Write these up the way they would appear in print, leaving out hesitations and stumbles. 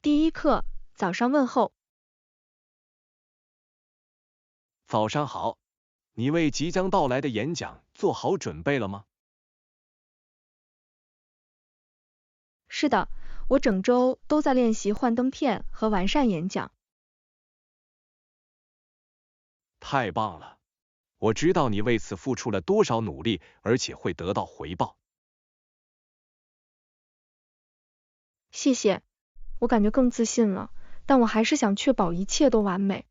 第一课，早上问候。早上好，你为即将到来的演讲做好准备了吗？是的，我整周都在练习幻灯片和完善演讲。太棒了！我知道你为此付出了多少努力，而且会得到回报。谢谢，我感觉更自信了，但我还是想确保一切都完美。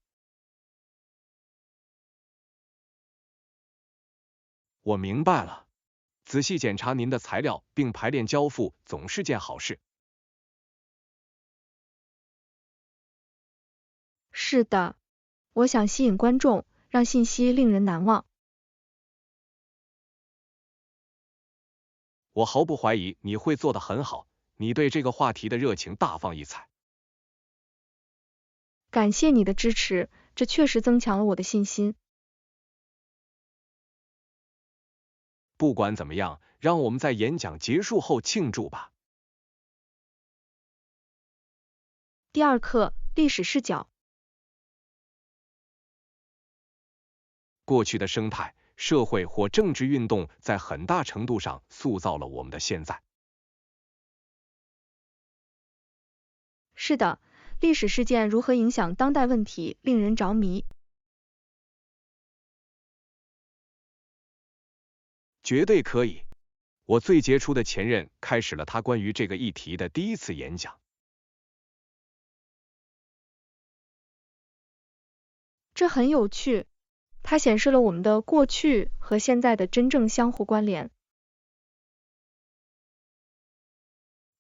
我明白了，仔细检查您的材料并排练交付总是件好事。是的，我想吸引观众，让信息令人难忘。我毫不怀疑你会做得很好，你对这个话题的热情大放异彩。感谢你的支持，这确实增强了我的信心。不管怎么样，让我们在演讲结束后庆祝吧。第二课，历史视角。过去的生态、社会或政治运动在很大程度上塑造了我们的现在。是的，历史事件如何影响当代问题，令人着迷。绝对可以。我最杰出的前任开始了他关于这个议题的第一次演讲。这很有趣，它显示了我们的过去和现在的真正相互关联。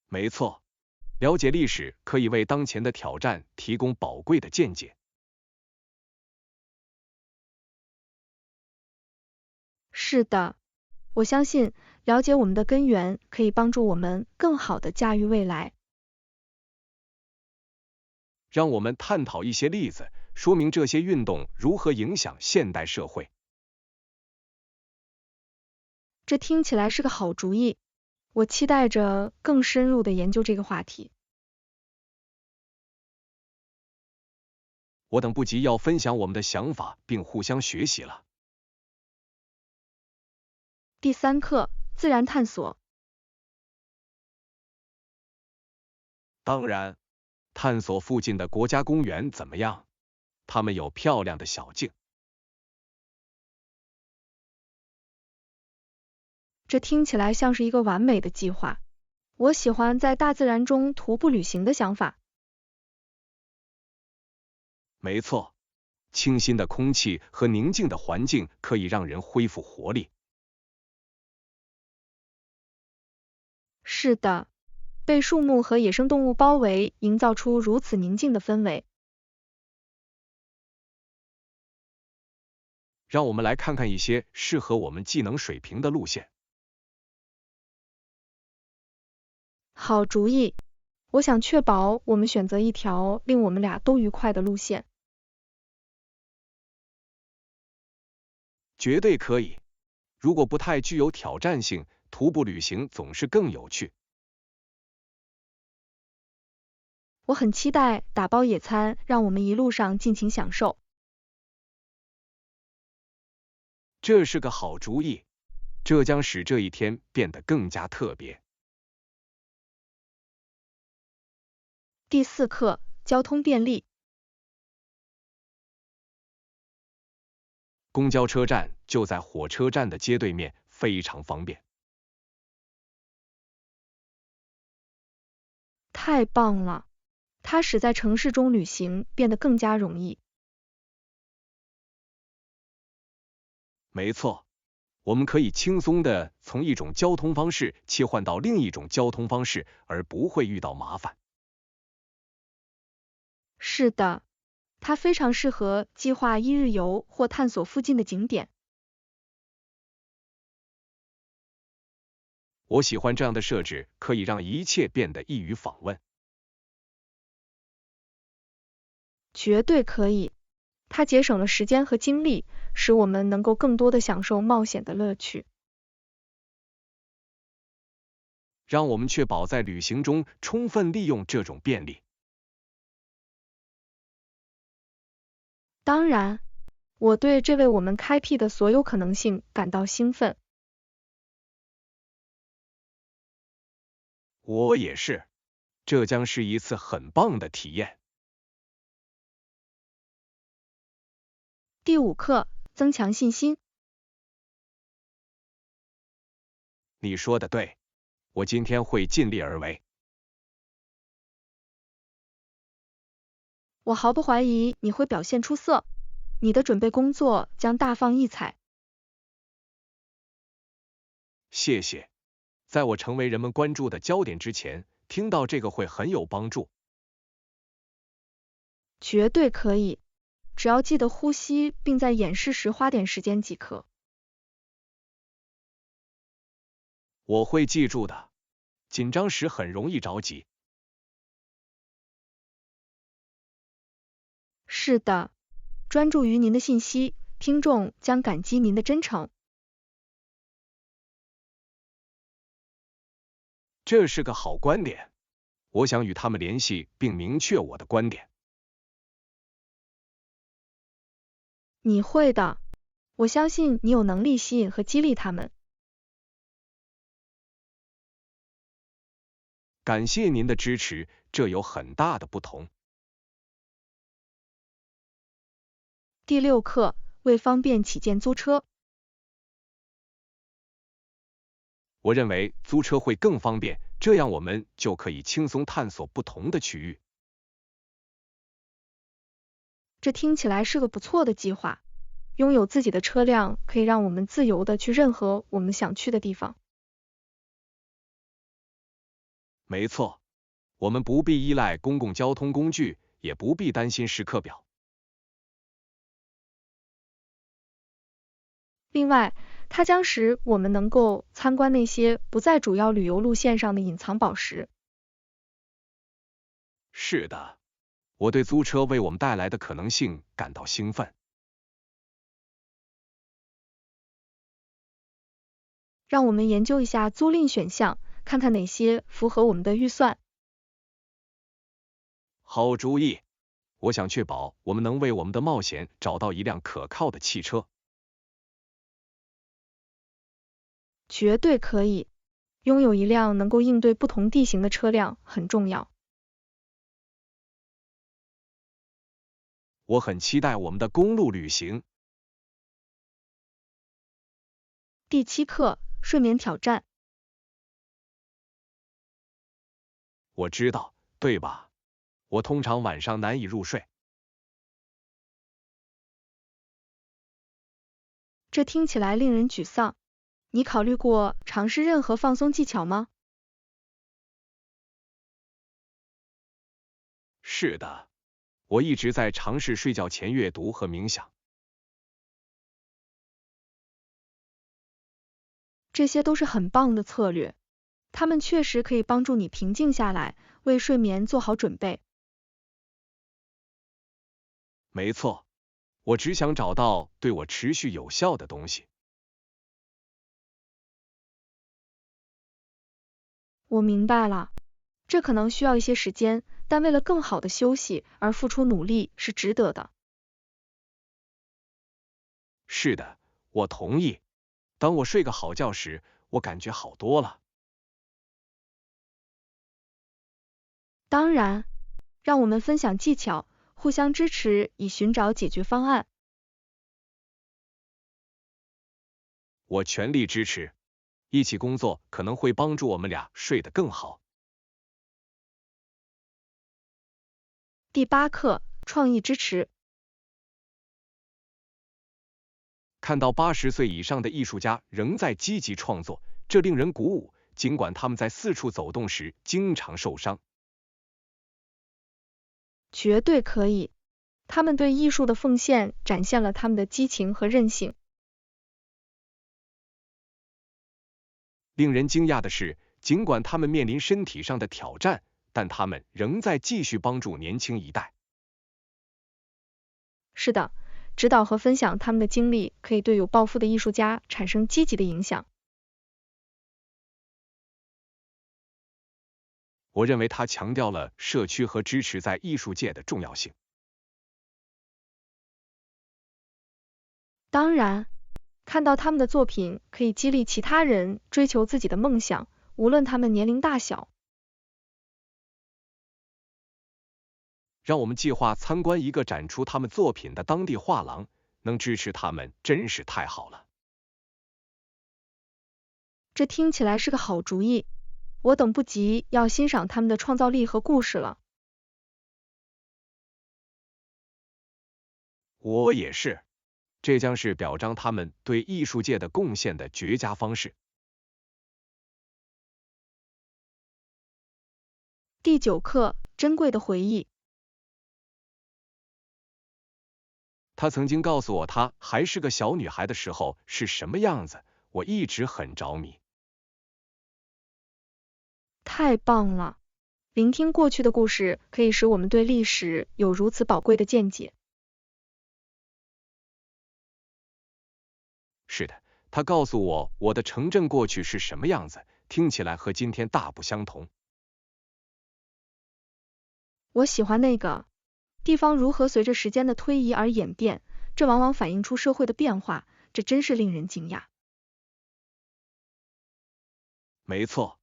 没错，了解历史可以为当前的挑战提供宝贵的见解。是的，我相信了解我们的根源可以帮助我们更好地驾驭未来。让我们探讨一些例子，说明这些运动如何影响现代社会。这听起来是个好主意，我期待着更深入地研究这个话题。我等不及要分享我们的想法并互相学习了。第三课，自然探索。当然，探索附近的国家公园怎么样？它们有漂亮的小径。这听起来像是一个完美的计划。我喜欢在大自然中徒步旅行的想法。没错，清新的空气和宁静的环境可以让人恢复活力。是的，被树木和野生动物包围，营造出如此宁静的氛围。让我们来看看一些适合我们技能水平的路线。好主意，我想确保我们选择一条令我们俩都愉快的路线。绝对可以。如果不太具有挑战性，徒步旅行总是更有趣。我很期待打包野餐，让我们一路上尽情享受。这是个好主意，这将使这一天变得更加特别。第四课，交通便利。公交车站就在火车站的街对面，非常方便。太棒了，它使在城市中旅行变得更加容易。没错，我们可以轻松地从一种交通方式切换到另一种交通方式，而不会遇到麻烦。是的，它非常适合计划一日游或探索附近的景点。我喜欢这样的设置，可以让一切变得易于访问。绝对可以，它节省了时间和精力，使我们能够更多地享受冒险的乐趣。让我们确保在旅行中充分利用这种便利。当然，我对这为我们开辟的所有可能性感到兴奋。我也是，这将是一次很棒的体验。第5课，增强信心。你说的对，我今天会尽力而为。我毫不怀疑你会表现出色，你的准备工作将大放异彩。谢谢。在我成为人们关注的焦点之前，听到这个会很有帮助。绝对可以，只要记得呼吸，并在演示时花点时间即可。我会记住的。紧张时很容易着急。是的，专注于您的信息，听众将感激您的真诚。这是个好观点，我想与他们联系并明确我的观点。你会的，我相信你有能力吸引和激励他们。感谢您的支持，这有很大的不同。第6课，为方便起见租车。我认为租车会更方便，这样我们就可以轻松探索不同的区域。这听起来是个不错的计划。拥有自己的车辆可以让我们自由地去任何我们想去的地方。没错，我们不必依赖公共交通工具，也不必担心时刻表。另外，它将使我们能够参观那些不在主要旅游路线上的隐藏宝石。是的，我对租车为我们带来的可能性感到兴奋。让我们研究一下租赁选项，看看哪些符合我们的预算。好主意，我想确保我们能为我们的冒险找到一辆可靠的汽车。绝对可以，拥有一辆能够应对不同地形的车辆很重要。我很期待我们的公路旅行。第7课，睡眠挑战。我知道，对吧？我通常晚上难以入睡。这听起来令人沮丧。你考虑过尝试任何放松技巧吗？是的，我一直在尝试睡觉前阅读和冥想。这些都是很棒的策略，它们确实可以帮助你平静下来，为睡眠做好准备。没错，我只想找到对我持续有效的东西。我明白了，这可能需要一些时间，但为了更好的休息而付出努力是值得的。是的，我同意。当我睡个好觉时，我感觉好多了。当然，让我们分享技巧，互相支持，以寻找解决方案。我全力支持。一起工作可能会帮助我们俩睡得更好。第8课，创意支持。看到80岁以上的艺术家仍在积极创作，这令人鼓舞，尽管他们在四处走动时经常受伤。绝对可以，他们对艺术的奉献展现了他们的激情和韧性。令人惊讶的是，尽管他们面临身体上的挑战，但他们仍在继续帮助年轻一代。是的，指导和分享他们的经历可以对有抱负的艺术家产生积极的影响。我认为他强调了社区和支持在艺术界的重要性。当然，看到他们的作品可以激励其他人追求自己的梦想，无论他们年龄大小。让我们计划参观一个展出他们作品的当地画廊，能支持他们真是太好了。这听起来是个好主意，我等不及要欣赏他们的创造力和故事了。我也是，这将是表彰他们对艺术界的贡献的绝佳方式。第9课，珍贵的回忆。她曾经告诉我她还是个小女孩的时候是什么样子，我一直很着迷。太棒了！聆听过去的故事可以使我们对历史有如此宝贵的见解。是的，她告诉我我的城镇过去是什么样子，听起来和今天大不相同。我喜欢那个地方如何随着时间的推移而演变，这往往反映出社会的变化，这真是令人惊讶。没错，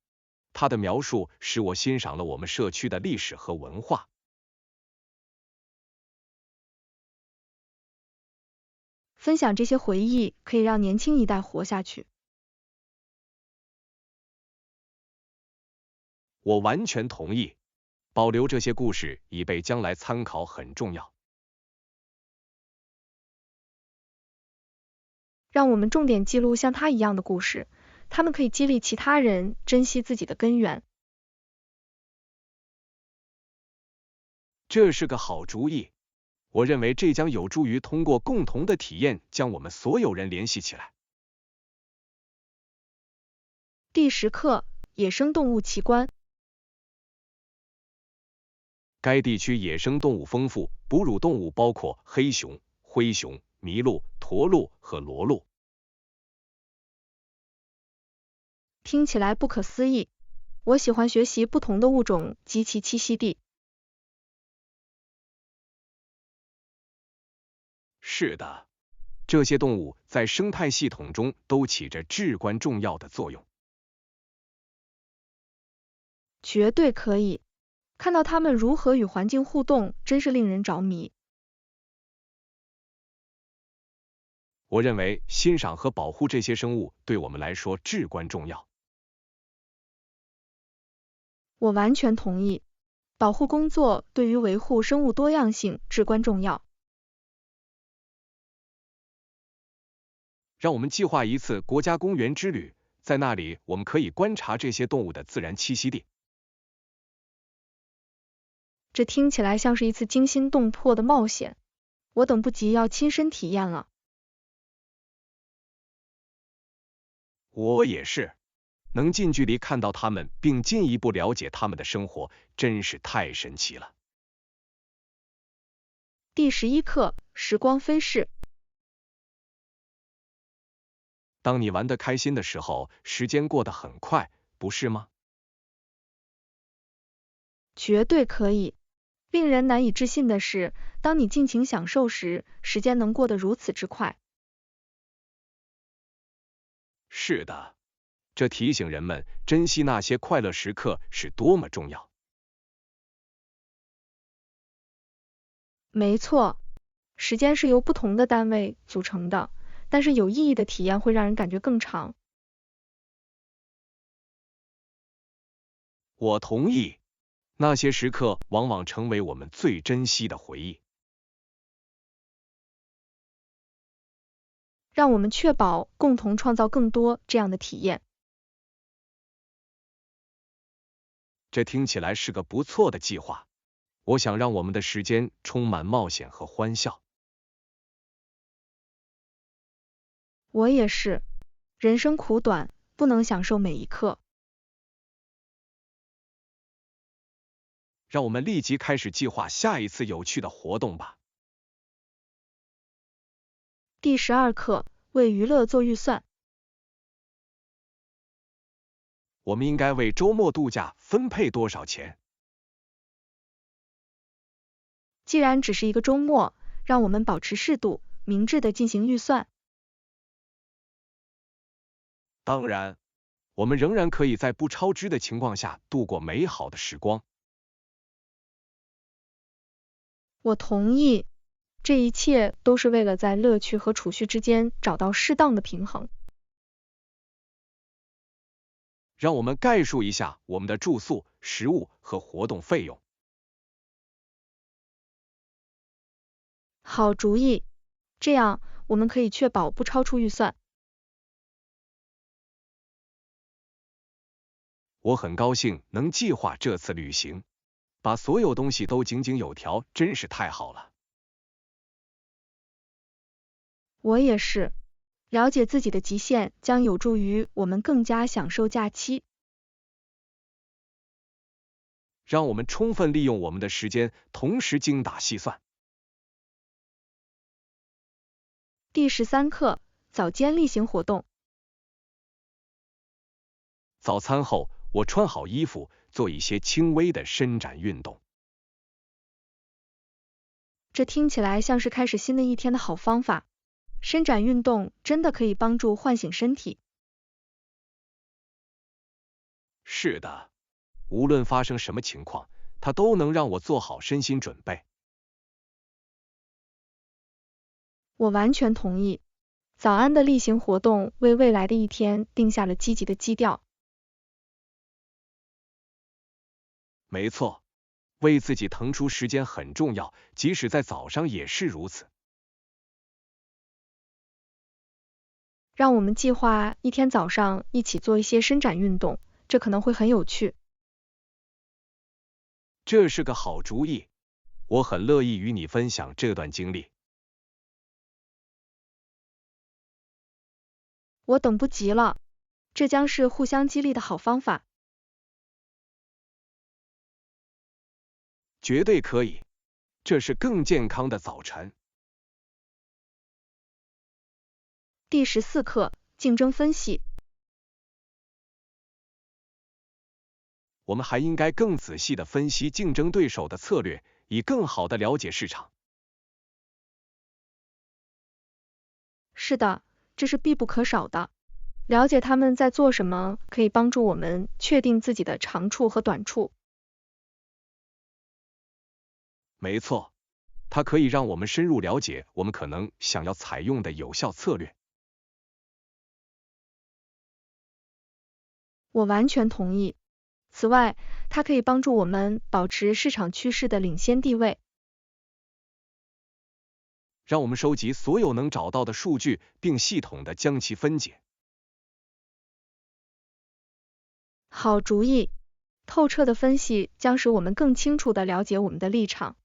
他的描述使我欣赏了我们社区的历史和文化。分享这些回忆可以让年轻一代活下去。我完全同意，保留这些故事以备将来参考很重要。让我们重点记录像他一样的故事，他们可以激励其他人珍惜自己的根源。这是个好主意，我认为这将有助于通过共同的体验将我们所有人联系起来。第10课，野生动物奇观。该地区野生动物丰富，哺乳动物包括黑熊、灰熊、麋鹿、驼鹿和骡鹿。听起来不可思议，我喜欢学习不同的物种及其栖息地。是的，这些动物在生态系统中都起着至关重要的作用。绝对可以，看到它们如何与环境互动，真是令人着迷。我认为欣赏和保护这些生物对我们来说至关重要。我完全同意，保护工作对于维护生物多样性至关重要。让我们计划一次国家公园之旅，在那里我们可以观察这些动物的自然栖息地。这听起来像是一次惊心动魄的冒险，我等不及要亲身体验了。我也是，能近距离看到它们并进一步了解它们的生活，真是太神奇了。第11课，时光飞逝。当你玩得开心的时候，时间过得很快，不是吗？绝对可以。令人难以置信的是，当你尽情享受时，时间能过得如此之快。是的，这提醒人们珍惜那些快乐时刻是多么重要。没错，时间是由不同的单位组成的，但是有意义的体验会让人感觉更长。我同意，那些时刻往往成为我们最珍惜的回忆。让我们确保共同创造更多这样的体验。这听起来是个不错的计划。我想让我们的时间充满冒险和欢笑。我也是，人生苦短，不能享受每一刻。让我们立即开始计划下一次有趣的活动吧。第12课，为娱乐做预算。我们应该为周末度假分配多少钱？既然只是一个周末，让我们保持适度，明智地进行预算。当然，我们仍然可以在不超支的情况下度过美好的时光。我同意，这一切都是为了在乐趣和储蓄之间找到适当的平衡。让我们概述一下我们的住宿、食物和活动费用。好主意，这样我们可以确保不超出预算。我很高兴能计划这次旅行，把所有东西都井井有条，真是太好了。我也是，了解自己的极限将有助于我们更加享受假期。让我们充分利用我们的时间，同时精打细算。第13课，早间例行活动。早餐后，我穿好衣服，做一些轻微的伸展运动。这听起来像是开始新的一天的好方法。伸展运动真的可以帮助唤醒身体。是的，无论发生什么情况，它都能让我做好身心准备。我完全同意。早安的例行活动为未来的一天定下了积极的基调。没错，为自己腾出时间很重要，即使在早上也是如此。让我们计划一天早上一起做一些伸展运动，这可能会很有趣。这是个好主意，我很乐意与你分享这段经历。我等不及了，这将是互相激励的好方法。绝对可以，这是更健康的早晨。第14课，竞争分析。我们还应该更仔细地分析竞争对手的策略，以更好地了解市场。是的，这是必不可少的。了解他们在做什么，可以帮助我们确定自己的长处和短处。没错，它可以让我们深入了解我们可能想要采用的有效策略。我完全同意。此外，它可以帮助我们保持市场趋势的领先地位。让我们收集所有能找到的数据，并系统地将其分解。好主意，透彻的分析将使我们更清楚地了解我们的立场。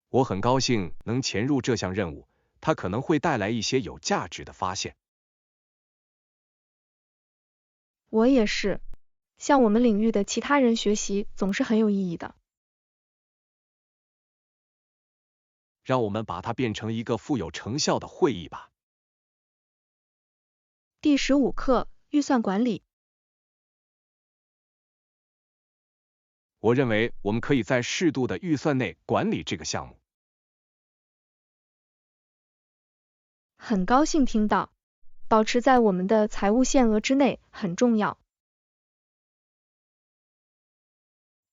我很高兴能潜入这项任务，它可能会带来一些有价值的发现。我也是，向我们领域的其他人学习总是很有意义的。让我们把它变成一个富有成效的会议吧。第15课，预算管理。我认为我们可以在适度的预算内管理这个项目。很高兴听到，保持在我们的财务限额之内很重要。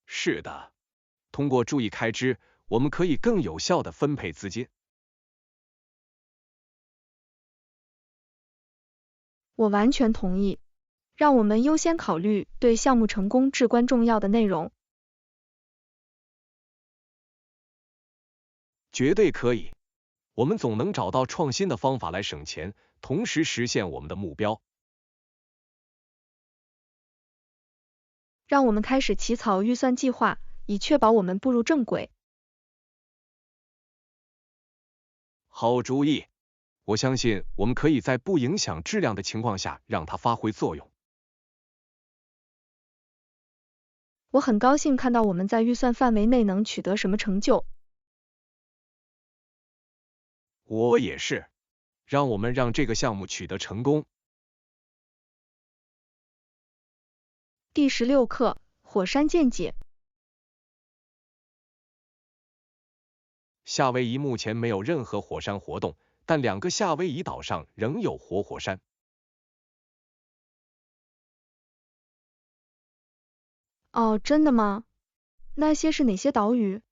是的，通过注意开支，我们可以更有效地分配资金。我完全同意。让我们优先考虑对项目成功至关重要的内容。绝对可以，我们总能找到创新的方法来省钱，同时实现我们的目标。让我们开始起草预算计划，以确保我们步入正轨。好主意，我相信我们可以在不影响质量的情况下让它发挥作用。我很高兴看到我们在预算范围内能取得什么成就。我也是，让我们让这个项目取得成功。第16课，火山见解。夏威夷目前没有任何火山活动，但2个夏威夷岛上仍有活火山。哦，真的吗？那些是哪些岛屿？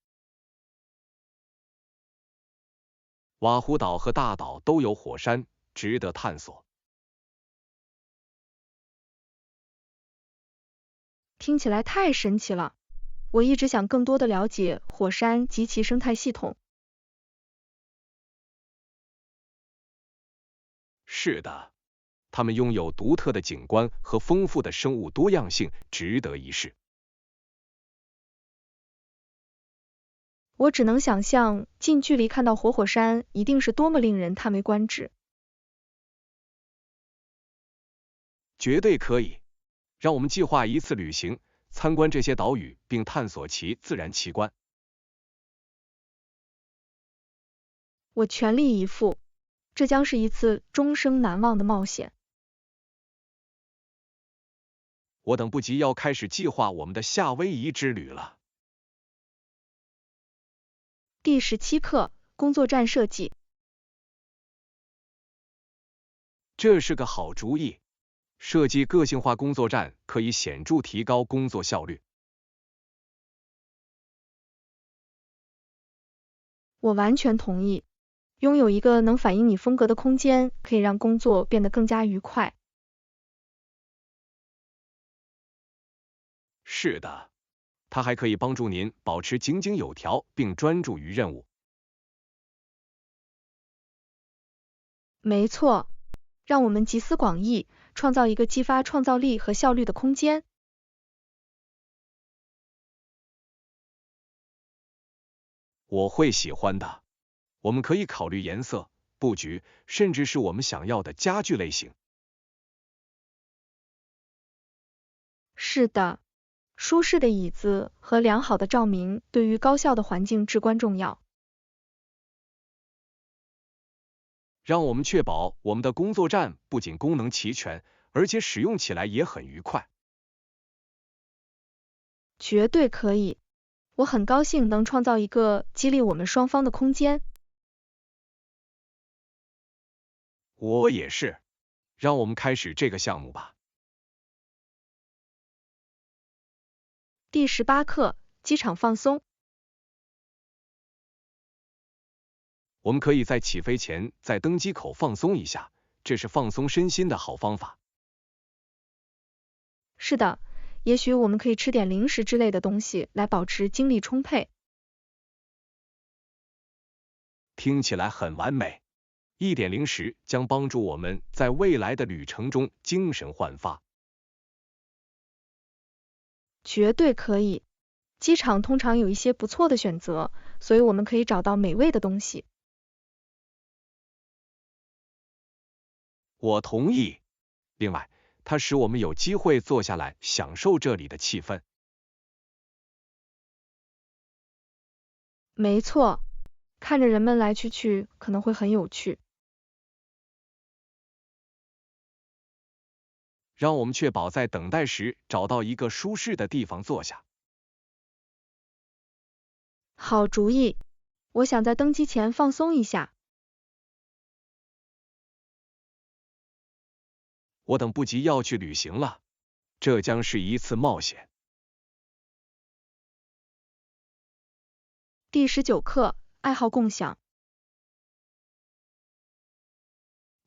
瓦胡岛和大岛都有火山，值得探索。听起来太神奇了，我一直想更多的了解火山及其生态系统。是的，它们拥有独特的景观和丰富的生物多样性，值得一试。我只能想象，近距离看到活火山一定是多么令人叹为观止。绝对可以，让我们计划一次旅行，参观这些岛屿，并探索其自然奇观。我全力以赴，这将是一次终生难忘的冒险。我等不及要开始计划我们的夏威夷之旅了。第17课，工作站设计。这是个好主意。设计个性化工作站可以显著提高工作效率。我完全同意。拥有一个能反映你风格的空间，可以让工作变得更加愉快。是的，它还可以帮助您保持井井有条，并专注于任务。没错，让我们集思广益，创造一个激发创造力和效率的空间。我会喜欢的。我们可以考虑颜色、布局，甚至是我们想要的家具类型。是的，舒适的椅子和良好的照明对于高效的环境至关重要。让我们确保我们的工作站不仅功能齐全，而且使用起来也很愉快。绝对可以。我很高兴能创造一个激励我们双方的空间。我也是。让我们开始这个项目吧。第18课，机场放松。我们可以在起飞前在登机口放松一下，这是放松身心的好方法。是的，也许我们可以吃点零食之类的东西来保持精力充沛。听起来很完美。一点零食将帮助我们在未来的旅程中精神焕发。绝对可以。机场通常有一些不错的选择，所以我们可以找到美味的东西。我同意。另外，它使我们有机会坐下来享受这里的气氛。没错，看着人们来去可能会很有趣。让我们确保在等待时找到一个舒适的地方坐下。好主意，我想在登机前放松一下。我等不及要去旅行了，这将是一次冒险。第19课，爱好共享。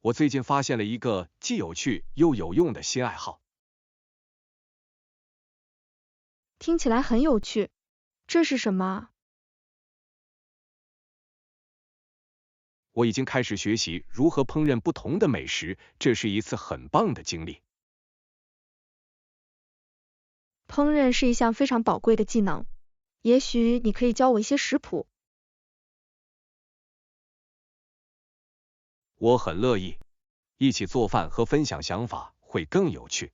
我最近发现了一个既有趣又有用的新爱好。听起来很有趣，这是什么？我已经开始学习如何烹饪不同的美食，这是一次很棒的经历。烹饪是一项非常宝贵的技能，也许你可以教我一些食谱。我很乐意，一起做饭和分享想法会更有趣。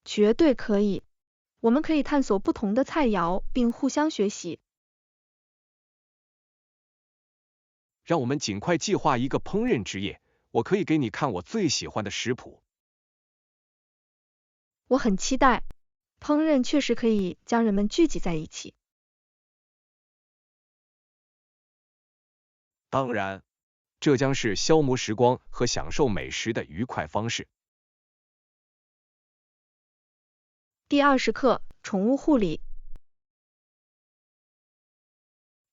绝对可以，我们可以探索不同的菜肴，并互相学习。让我们尽快计划一个烹饪之夜，我可以给你看我最喜欢的食谱。我很期待，烹饪确实可以将人们聚集在一起。当然，这将是消磨时光和享受美食的愉快方式。第20课，宠物护理。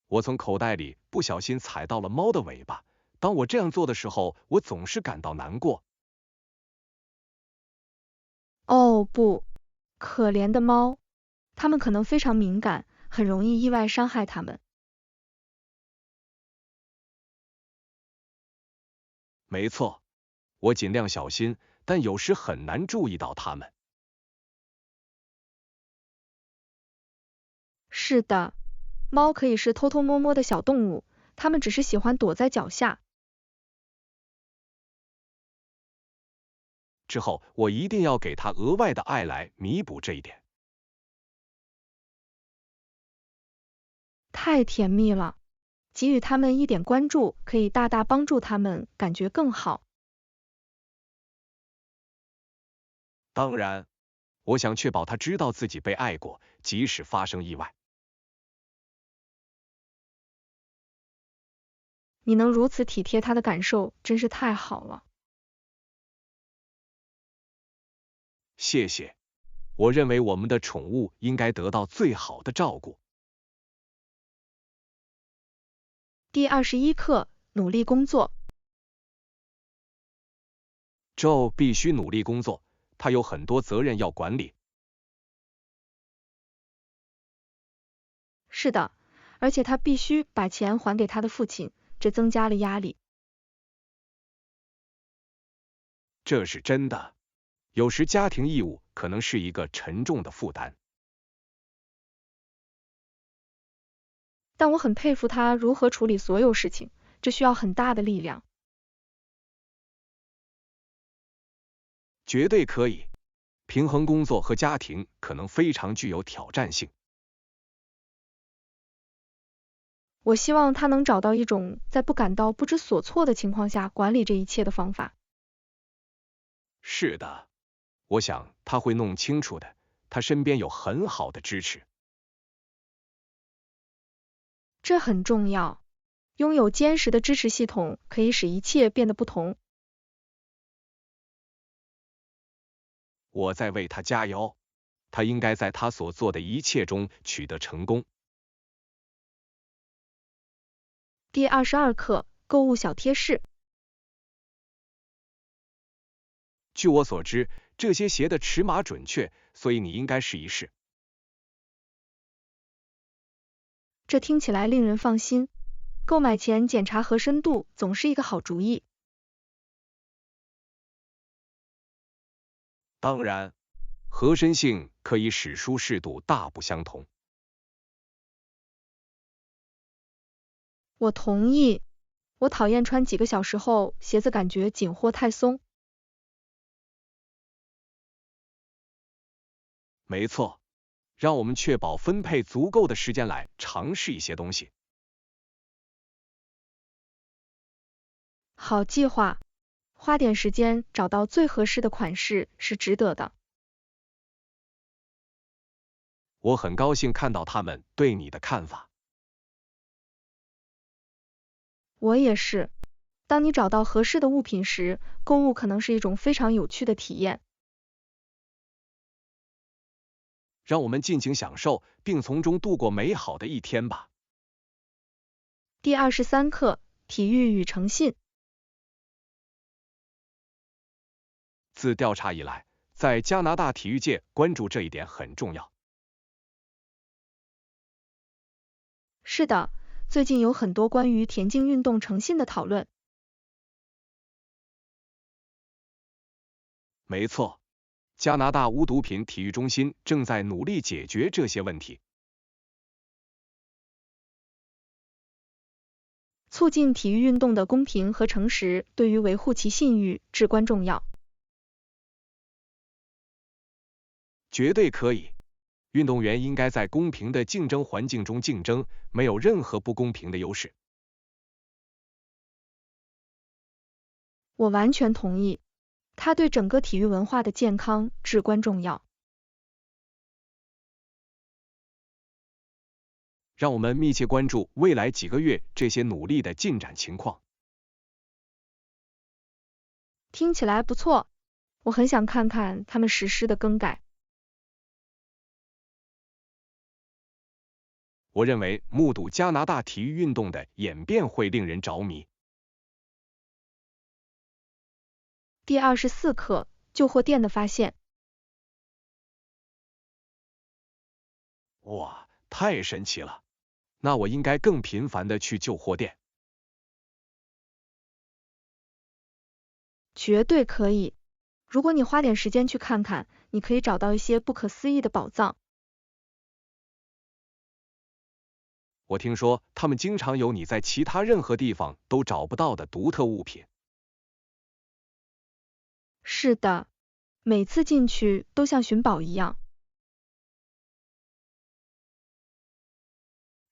我从口袋里不小心踩到了猫的尾巴，当我这样做的时候，我总是感到难过。哦不，可怜的猫，它们可能非常敏感，很容易意外伤害它们。没错，我尽量小心，但有时很难注意到它们。是的，猫可以是偷偷摸摸的小动物，它们只是喜欢躲在脚下。之后我一定要给它额外的爱来弥补这一点。太甜蜜了，给予它们一点关注，可以大大帮助它们感觉更好。当然，我想确保它知道自己被爱过，即使发生意外。你能如此体贴它的感受，真是太好了。谢谢，我认为我们的宠物应该得到最好的照顾。第21课，努力工作。Joe 必须努力工作，他有很多责任要管理。是的，而且他必须把钱还给他的父亲，这增加了压力。这是真的，有时家庭义务可能是一个沉重的负担。但我很佩服他如何处理所有事情，这需要很大的力量。绝对可以，平衡工作和家庭可能非常具有挑战性。我希望他能找到一种在不感到不知所措的情况下管理这一切的方法。是的，我想他会弄清楚的，他身边有很好的支持。这很重要，拥有坚实的支持系统可以使一切变得不同。我在为他加油，他应该在他所做的一切中取得成功。第22课，购物小贴士。据我所知，这些鞋的尺码准确，所以你应该试一试。这听起来令人放心。购买前检查合身度总是一个好主意。当然，合身性可以使舒适度大不相同。我同意，我讨厌穿几个小时后鞋子感觉紧或太松。没错，让我们确保分配足够的时间来尝试一些东西。好计划，花点时间找到最合适的款式是值得的。我很高兴看到他们对你的看法。我也是。当你找到合适的物品时，购物可能是一种非常有趣的体验。让我们尽情享受，并从中度过美好的一天吧。第23课，体育与诚信。自调查以来，在加拿大体育界关注这一点很重要。是的，最近有很多关于田径运动诚信的讨论。没错，加拿大无毒品体育中心正在努力解决这些问题。促进体育运动的公平和诚实，对于维护其信誉至关重要。绝对可以。运动员应该在公平的竞争环境中竞争，没有任何不公平的优势。我完全同意，它对整个体育文化的健康至关重要。让我们密切关注未来几个月这些努力的进展情况。听起来不错，我很想看看他们实施的更改。我认为目睹加拿大体育运动的演变会令人着迷。第24课，旧货店的发现。哇，太神奇了！那我应该更频繁的去旧货店。绝对可以。如果你花点时间去看看，你可以找到一些不可思议的宝藏。我听说他们经常有你在其他任何地方都找不到的独特物品。是的，每次进去都像寻宝一样。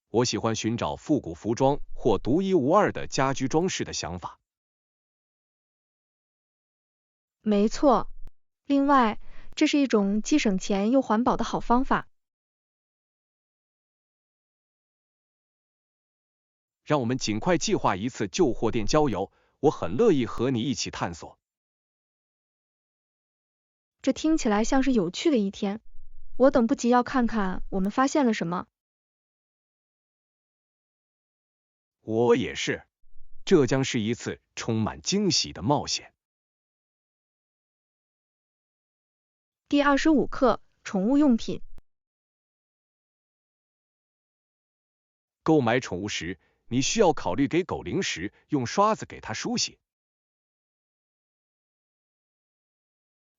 我喜欢寻找复古服装或独一无二的家居装饰的想法。没错。另外，这是一种既省钱又环保的好方法。让我们尽快计划一次旧货店郊游，我很乐意和你一起探索。这听起来像是有趣的一天，我等不及要看看我们发现了什么。我也是，这将是一次充满惊喜的冒险。第25课，宠物用品。购买宠物时，你需要考虑给狗零食，用刷子给它梳洗。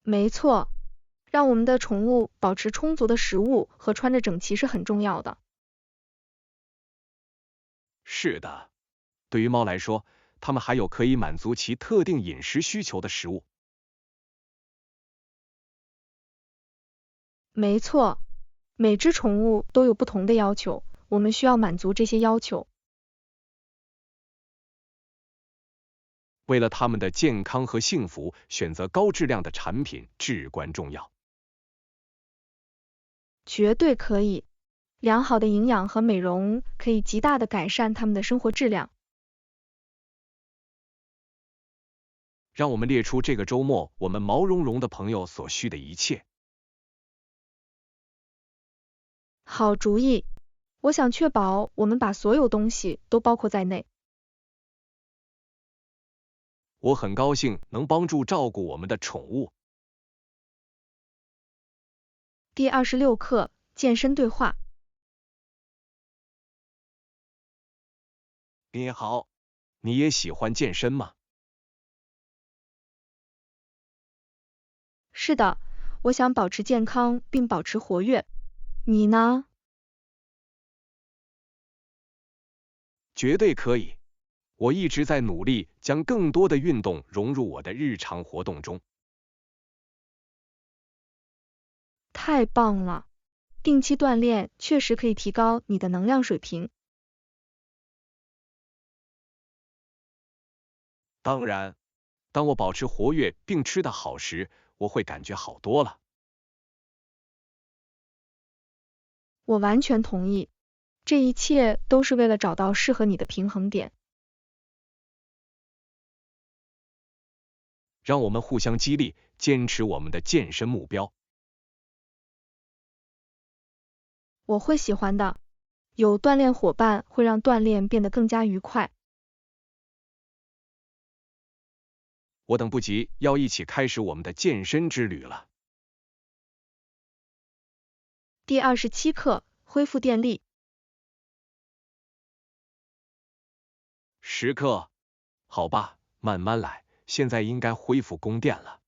没错，让我们的宠物保持充足的食物和穿着整齐是很重要的。是的，对于猫来说，它们还有可以满足其特定饮食需求的食物。没错，每只宠物都有不同的要求，我们需要满足这些要求。为了它们的健康和幸福，选择高质量的产品至关重要。绝对可以，良好的营养和美容可以极大的改善它们的生活质量。让我们列出这个周末我们毛茸茸的朋友所需的一切。好主意，我想确保我们把所有东西都包括在内。我很高兴能帮助照顾我们的宠物。第26课，健身对话。你好，你也喜欢健身吗？是的，我想保持健康并保持活跃。你呢？绝对可以。我一直在努力将更多的运动融入我的日常活动中。太棒了！定期锻炼确实可以提高你的能量水平。当然，当我保持活跃并吃得好时，我会感觉好多了。我完全同意，这一切都是为了找到适合你的平衡点。让我们互相激励，坚持我们的健身目标。我会喜欢的，有锻炼伙伴会让锻炼变得更加愉快。我等不及要一起开始我们的健身之旅了。第27课，恢复电力。10课，好吧，慢慢来，现在应该恢复供电了。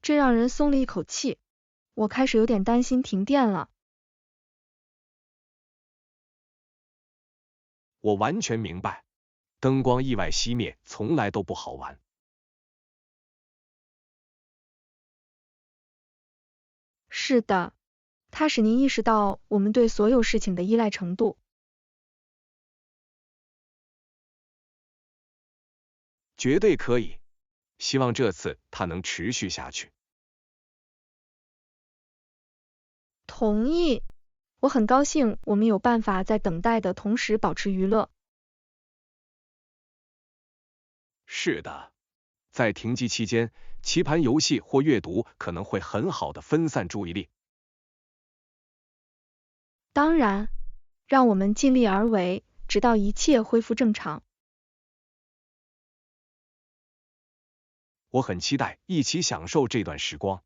这让人松了一口气，我开始有点担心停电了。我完全明白，灯光意外熄灭从来都不好玩。是的，它使您意识到我们对所有事情的依赖程度。绝对可以，希望这次它能持续下去。同意。我很高兴我们有办法在等待的同时保持娱乐。是的，在停机期间，棋盘游戏或阅读可能会很好的分散注意力。当然，让我们尽力而为，直到一切恢复正常。我很期待一起享受这段时光。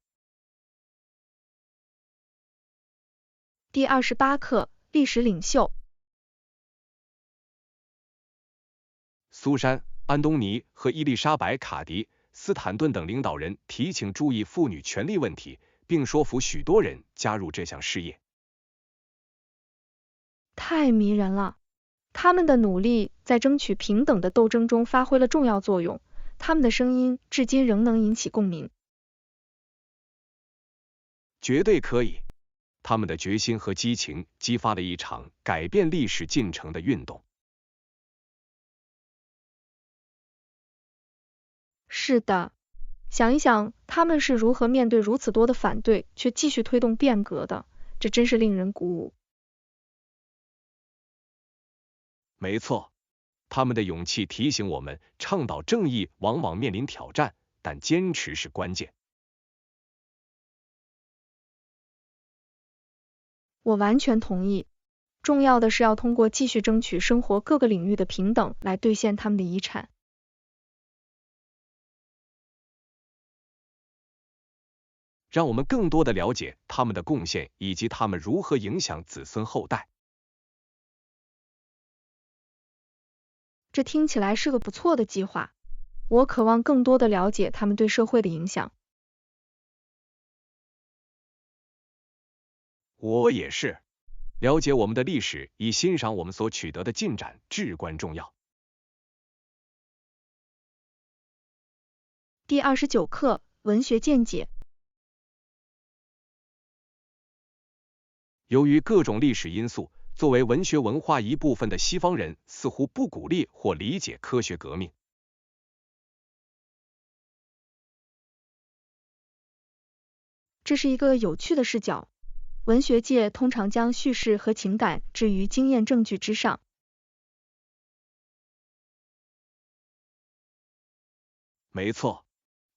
第28课，历史领袖。苏珊、安东尼和伊丽莎白·卡迪斯坦顿等领导人提请注意妇女权利问题，并说服许多人加入这项事业。太迷人了！他们的努力在争取平等的斗争中发挥了重要作用，他们的声音至今仍能引起共鸣。绝对可以，他们的决心和激情激发了一场改变历史进程的运动。是的，想一想他们是如何面对如此多的反对，却继续推动变革的，这真是令人鼓舞。没错，他们的勇气提醒我们，倡导正义往往面临挑战，但坚持是关键。我完全同意。重要的是要通过继续争取生活各个领域的平等，来兑现他们的遗产。让我们更多的了解他们的贡献，以及他们如何影响子孙后代。这听起来是个不错的计划。我渴望更多的了解他们对社会的影响。我也是。了解我们的历史，以欣赏我们所取得的进展至关重要。第29课，文学见解。由于各种历史因素，作为文学文化一部分的西方人似乎不鼓励或理解科学革命。这是一个有趣的视角。文学界通常将叙事和情感置于经验证据之上。没错，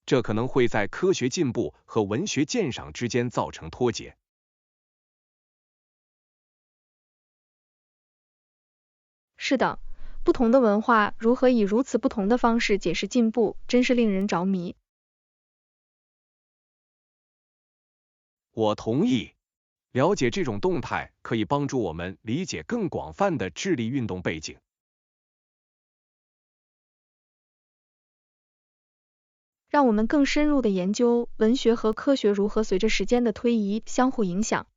这可能会在科学进步和文学鉴赏之间造成脱节。是的，不同的文化如何以如此不同的方式解释进步，真是令人着迷。我同意。了解这种动态可以帮助我们理解更广泛的智力运动背景。让我们更深入的研究文学和科学如何随着时间的推移相互影响。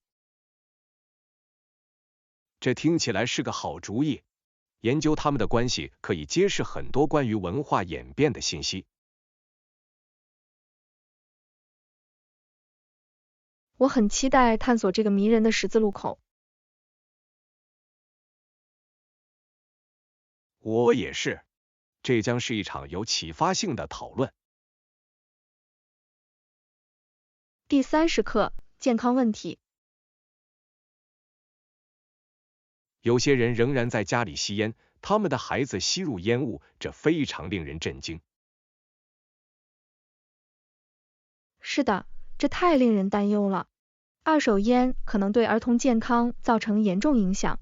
这听起来是个好主意。研究它们的关系可以揭示很多关于文化演变的信息。我很期待探索这个迷人的十字路口。我也是。这将是一场有启发性的讨论。第30课，健康问题。有些人仍然在家里吸烟，他们的孩子吸入烟雾，这非常令人震惊。是的，这太令人担忧了。二手烟可能对儿童健康造成严重影响。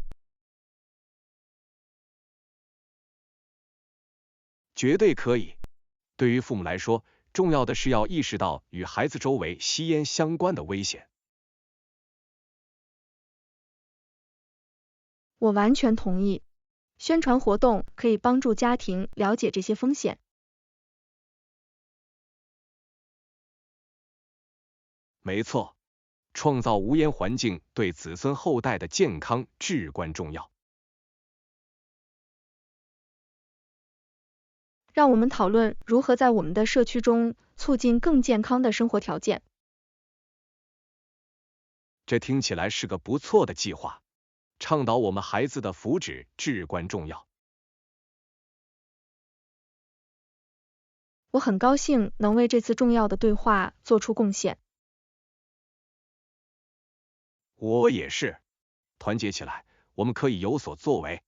绝对可以。对于父母来说，重要的是要意识到与孩子周围吸烟相关的危险。我完全同意。宣传活动可以帮助家庭了解这些风险。没错，创造无烟环境对子孙后代的健康至关重要。让我们讨论如何在我们的社区中促进更健康的生活条件。这听起来是个不错的计划。倡导我们孩子的福祉至关重要。我很高兴能为这次重要的对话做出贡献。我也是。团结起来，我们可以有所作为。